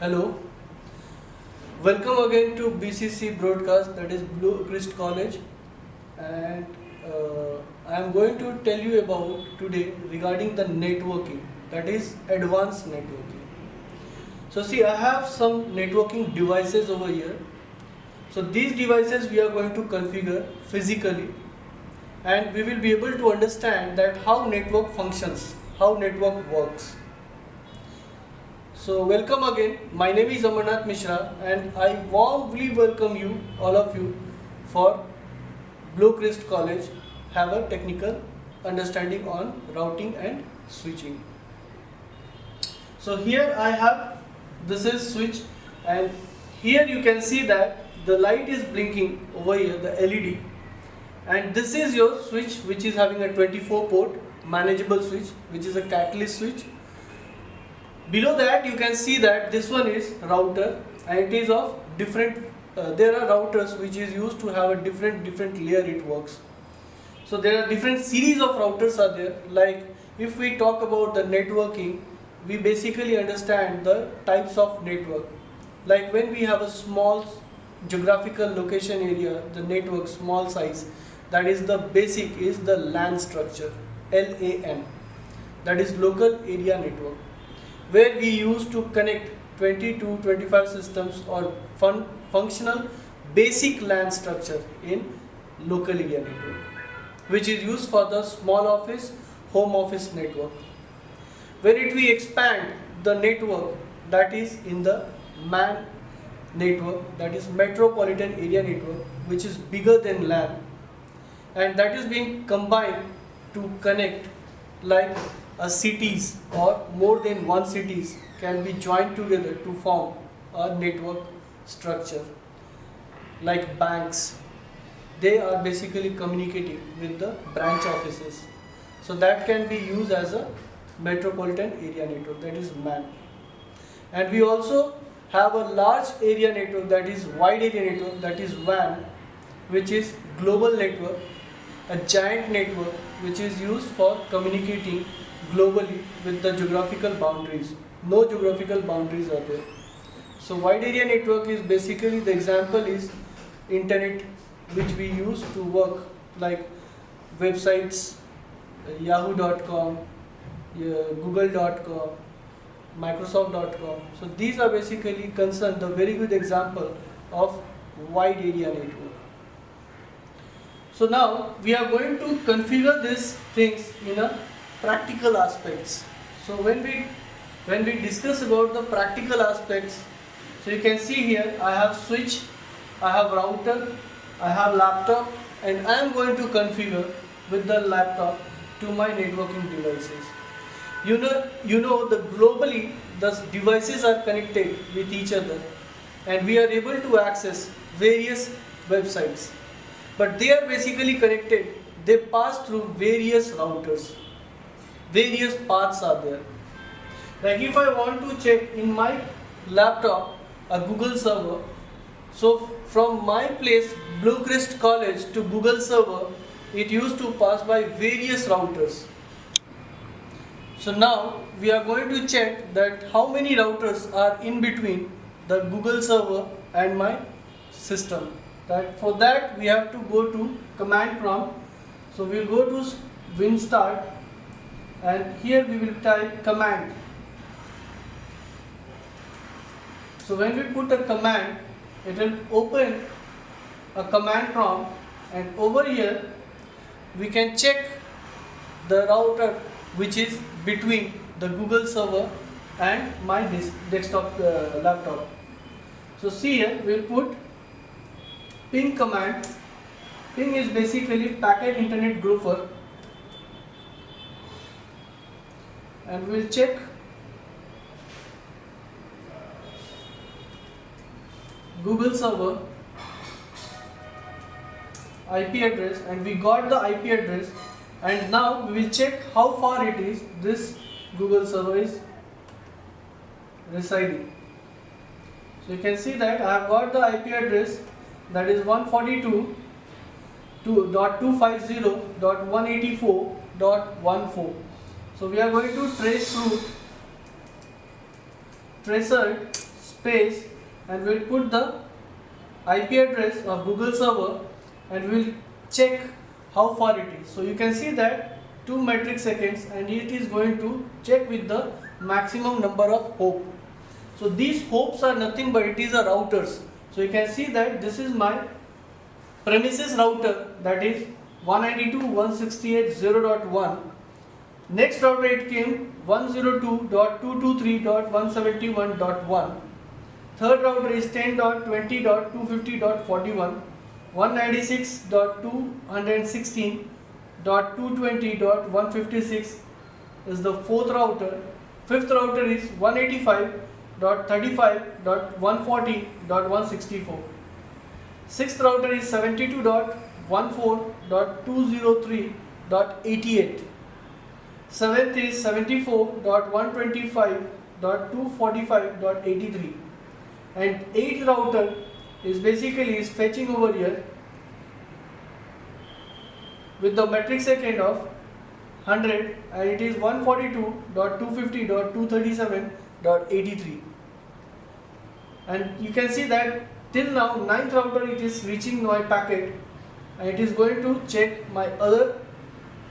Hello, welcome again to BCC broadcast, that is Blue Christ College, and I am going to tell you about today regarding the networking, that is advanced networking. So see, I have some networking devices over here. So these devices we are going to configure physically, and we will be able to understand that how network functions, how network works. So welcome again. My name is Amarnath Mishra and I warmly welcome you, all of you, for Blue Christ College. Have a technical understanding on routing and switching. So here I have, this is switch, and here you can see that the light is blinking over here, the LED, and this is your switch which is having a 24 port manageable switch, which is a catalyst switch. Below that you can see that this one is router, and it is of different, there are routers which is used to have a different layer it works. So there are different series of routers are there. Like if we talk about the networking, we basically understand the types of network. Like when we have a small geographical location area, the network small size, that is the basic is the LAN structure, LAN, that is local area network, where we used to connect 20 to 25 systems or functional basic LAN structure in local area network, which is used for the small office, home office network. When we expand the network, that is in the MAN network, that is metropolitan area network, which is bigger than LAN, and that is being combined to connect like cities or more than one cities can be joined together to form a network structure. Like banks, they are basically communicating with the branch offices, so that can be used as a metropolitan area network, that is MAN. And we also have a large area network, that is wide area network, that is WAN, which is global network, a giant network which is used for communicating globally with the geographical boundaries. No geographical boundaries are there. So wide area network is basically, the example is internet, which we use to work, like websites, yahoo.com, google.com, microsoft.com. So these are basically concerned, the very good example of wide area network. So now we are going to configure these things in a practical aspects. So when we discuss about the practical aspects, so you can see here I have switch, I have router, I have laptop, and I am going to configure with the laptop to my networking devices. You know the globally the devices are connected with each other, and we are able to access various websites, but they are basically connected, they pass through various routers, various paths are there. Like if I want to check in my laptop a Google server, so from my place Blue Christ College to Google server, it used to pass by various routers. So now we are going to check that how many routers are in between the Google server and my system. For that we have to go to command prompt. So we will go to WinStart, and here we will type command. So when we put a command, it will open a command prompt, and over here we can check the router which is between the Google server and my desktop laptop. So see here, we will put ping command. Ping is basically packet internet grouper, and we will check Google server IP address, and we got the IP address, and now we will check how far it is this Google server is residing. So you can see that I have got the IP address, that is 142.250.184.14. So we are going to trace route, tracer space, and we'll put the IP address of Google server, and we'll check how far it is. So you can see that 2 metric seconds, and it is going to check with the maximum number of hop. So these hops are nothing but it is a routers. So you can see that this is my premises router, that is 192.168.0.1. Next router it came 102.223.171.1. Third router is 10.20.250.41. 196.216.220.156 is the fourth router. Fifth router is 185.35.140.164. Sixth router is 72.14.203.88. Seventh is 74.125.245.83. And eighth router is basically fetching over here with the metric second of 100, and it is 142.250.237.83. and you can see that till now ninth router it is reaching my packet, and it is going to check my other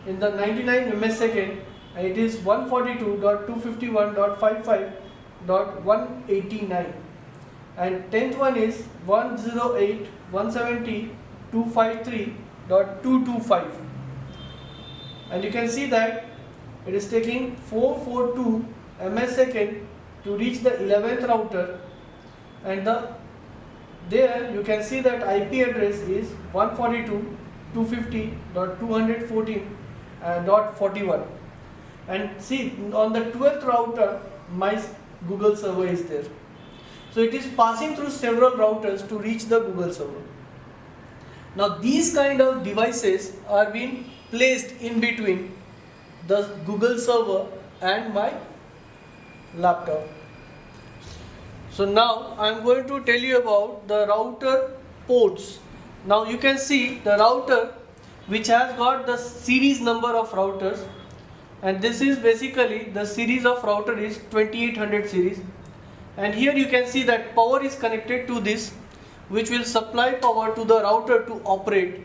in the 99 ms second, and it is 142.251.55.189. and 10th one is 108.170.253.225, and you can see that it is taking 442 ms second to reach the 11th router, and there you can see that IP address is 142.250.214.41, and see on the 12th router my Google server is there. So it is passing through several routers to reach the Google server. Now these kind of devices are being placed in between the Google server and my laptop. So now I am going to tell you about the router ports. Now you can see the router which has got the series number of routers, and this is basically the series of router is 2800 series. And here you can see that power is connected to this, which will supply power to the router to operate.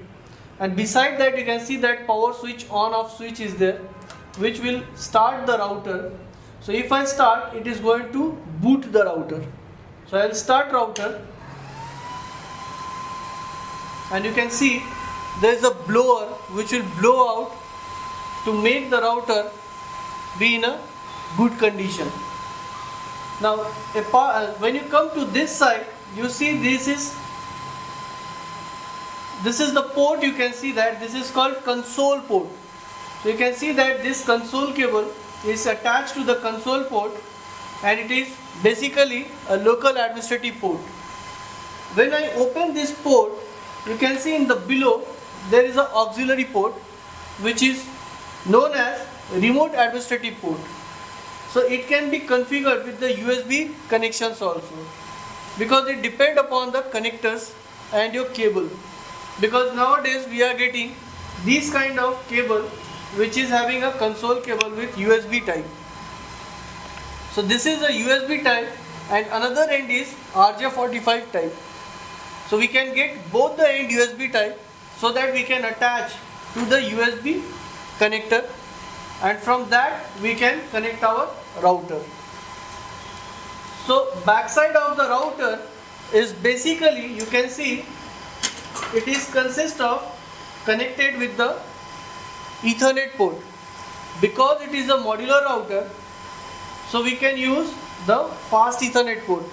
And beside that you can see that power switch on off switch is there, which will start the router. So if I start, it is going to boot the router. So I will start router, and you can see there is a blower which will blow out to make the router be in a good condition. Now when you come to this side, you see this is the port. You can see that this is called console port. So you can see that this console cable is attached to the console port, and it is basically a local administrative port. When I open this port, you can see in the below there is an auxiliary port which is known as remote administrative port. So it can be configured with the USB connections also, because it depends upon the connectors and your cable. Because nowadays we are getting this kind of cable which is having a console cable with USB type. So this is a USB type, and another end is RJ45 type. So we can get both the end USB type, so that we can attach to the USB connector, and from that we can connect our router. So backside of the router is basically, you can see it is consist of connected with the Ethernet port. Because it is a modular router, so we can use the fast Ethernet port.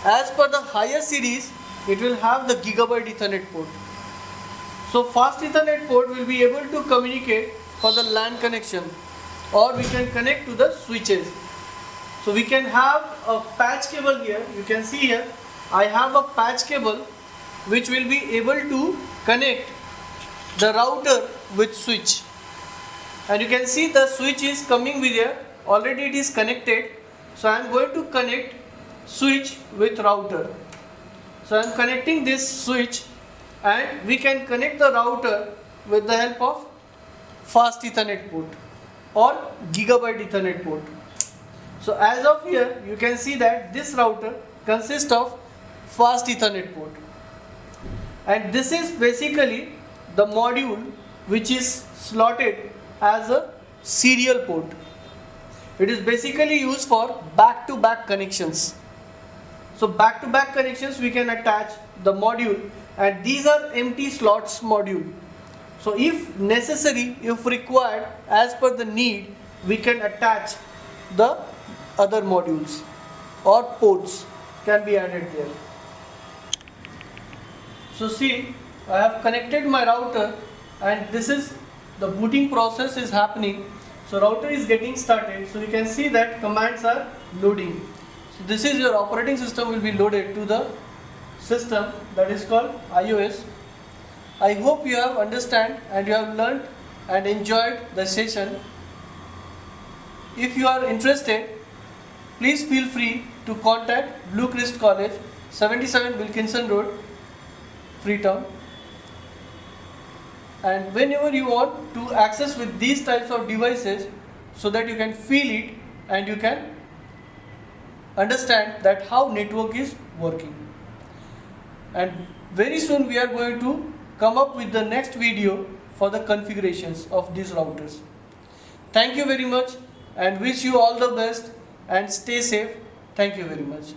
As per the higher series, it will have the Gigabit Ethernet port. So fast Ethernet port will be able to communicate for the LAN connection, or we can connect to the switches. So we can have a patch cable here. You can see here I have a patch cable which will be able to connect the router with switch, and you can see the switch is coming with here. Already it is connected. So I am going to connect switch with router. So I am connecting this switch, and we can connect the router with the help of fast Ethernet port or Gigabit Ethernet port. So as of here, you can see that this router consists of fast Ethernet port, and this is basically the module which is slotted as a serial port. It is basically used for back-to-back connections. So back-to-back connections we can attach the module, and these are empty slots module. So if necessary, if required, as per the need, we can attach the other modules or ports can be added there. So see, I have connected my router, and this is the booting process is happening. So router is getting started. So you can see that commands are loading. So this is your operating system will be loaded to the system that is called iOS. I hope you have understand and you have learned and enjoyed the session. If you are interested, please feel free to contact Blue Crest College, 77 Wilkinson Road, Freetown. And whenever you want to access with these types of devices, so that you can feel it and you can understand that how network is working. And very soon we are going to come up with the next video for the configurations of these routers. Thank you very much and wish you all the best and stay safe. Thank you very much.